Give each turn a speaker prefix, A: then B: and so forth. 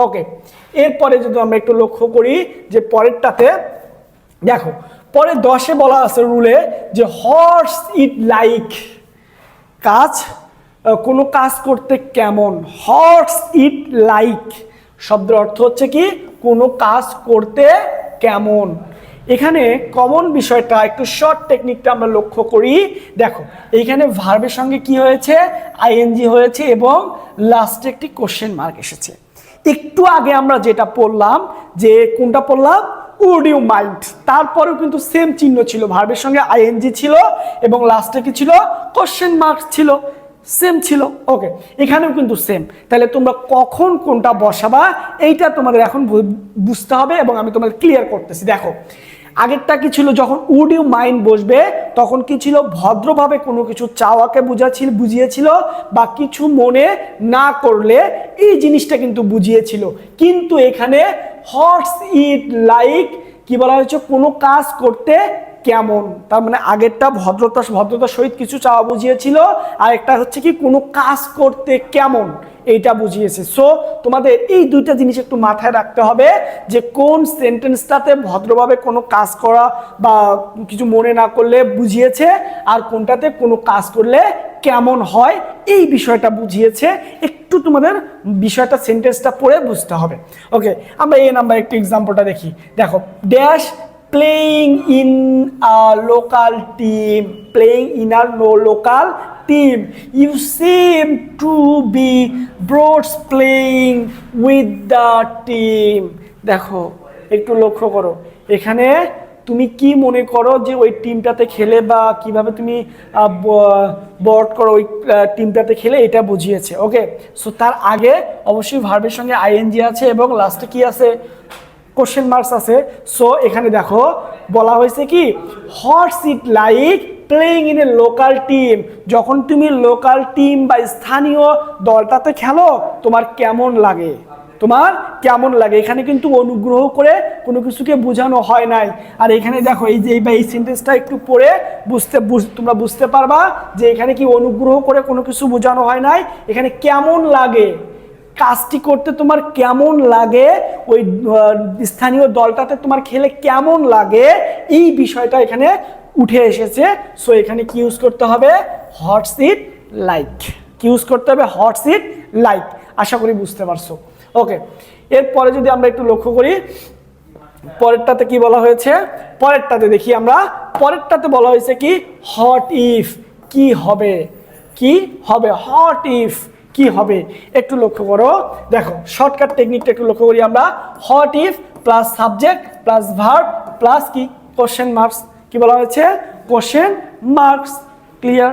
A: ওকে, এরপরে যদি আমরা একটু লক্ষ্য করি যে পরেরটাতে দেখো, পরে 10-এ বলা আছে রুলে যে হর্স ইট লাইক, কাজ কোনো কাজ করতে কেমন। হর্স ইট লাইক শব্দের অর্থ হচ্ছে কি কোনো কাজ করতে কেমন। এখানে কমন বিষয়টা একটু শর্ট টেকনিকটা আমরা লক্ষ্য করি। দেখো এইখানে ভার্বের সঙ্গে কি হয়েছে, আইএনজি হয়েছে এবং লাস্টে একটি কোশ্চেন মার্ক এসেছে। একটু আগে আমরা যেটা পড়লাম, যে কোনটা পড়লাম, উড ইউ মাইন্ড, তারপরেও কিন্তু সেম চিহ্ন ছিল, ভার্বের সঙ্গে আইএনজি ছিল এবং লাস্টে কি ছিল, কোশ্চেন মার্ক ছিল, সেম ছিল। ওকে, এখানেও কিন্তু সেম। তাহলে তোমরা কখন কোনটা বসাবা এইটা তোমাদের এখন বুঝতে হবে এবং আমি তোমাদের ক্লিয়ার করতেছি। দেখো আগেরটা কি ছিল, যখন উড ইউ মাইন্ড বসবে তখন কি ছিল, ভদ্রভাবে কোনো কিছু চাওয়াকে বুঝিয়েছিল বা কিছু মনে না করলে এই জিনিসটা কিন্তু বুঝিয়েছিল। কিন্তু এখানে হর্স ইট লাইক কি বলা হয়েছে, কোনো কাজ করতে কেমন, তার মানে আগেরটা ভদ্রতার সহিত কিছু চাওয়া বুঝিয়েছিল, আর একটা হচ্ছে কি কোনো কাজ করতে কেমন এইটা বুঝিয়েছে। সো তোমাদের এই দুইটা জিনিস একটু মাথায় রাখতে হবে যে কোন সেন্টেন্সটাতে ভদ্রভাবে কোনো কাজ করা বা কিছু মনে না করলে বুঝিয়েছে, আর কোনটাতে কোনো কাজ করলে কেমন হয় এই বিষয়টা বুঝিয়েছে। একটু তোমাদের বিষয়টা সেন্টেন্সটা পড়ে বুঝতে হবে। ওকে, আমরা এই নাম্বার একটু এক্সাম্পলটা দেখি। দেখো dash playing in a local team, playing in a local team. You seem to be both playing with the team. দেখো একটু লক্ষ্য করো, এখানে তুমি কি মনে করো যে ওই টিমটাতে খেলে বা কিভাবে তুমি বোর্ড করো ওই টিমটাতে খেলে, এটা বুঝিয়েছে। ওকে, সো তার আগে অবশ্যই ভার্বের সঙ্গে আইএনজি আছে এবং লাস্টে কি আছে, কোশ্চেন মার্কস আছে। সো এখানে দেখো বলা হয়েছে কি, horse it like playing in a local team, যখন তুমি লোকাল টিম বা স্থানীয় দলটাতে খেলো তোমার কেমন লাগে, তোমার কেমন লাগে। এখানে কিন্তু অনুগ্রহ করে কোনো কিছুকে বোঝানো হয় নাই। আর এখানে দেখো এই যে এই সেন্টেন্সটা একটু পড়ে তোমরা বুঝতে পারবা যে এখানে কি অনুগ্রহ করে কোনো কিছু বোঝানো হয় নাই, এখানে কেমন লাগে, কাজটি করতে তোমার কেমন লাগে, ওই স্থানীয় দলটাতে তোমার খেলে কেমন লাগে, এই বিষয়টা এখানে উঠে এসেছে। সো এখানে কি ইউজ করতে হবে, হর্স ইট লাইক, কি ইউজ করতে হবে, হর্স ইট লাইক। আশা করি বুঝতে পারছো। ওকে, এরপরে যদি আমরা একটু লক্ষ্য করি পরেরটাতে কি বলা হয়েছে, পরেরটাতে দেখি আমরা, পরেরটাতে বলা হয়েছে কি, হট ইফ, কি হবে, কি হবে, হট ইফ কি হবে। একটু লক্ষ্য করো, দেখো শর্টকাট টেকনিকটা একটু লক্ষ্য করি আমরা। Hot if plus subject plus verb plus কি, কোশ্চেন মার্কস, কি বলা হয়েছে, কোশ্চেন মার্কস। ক্লিয়ার?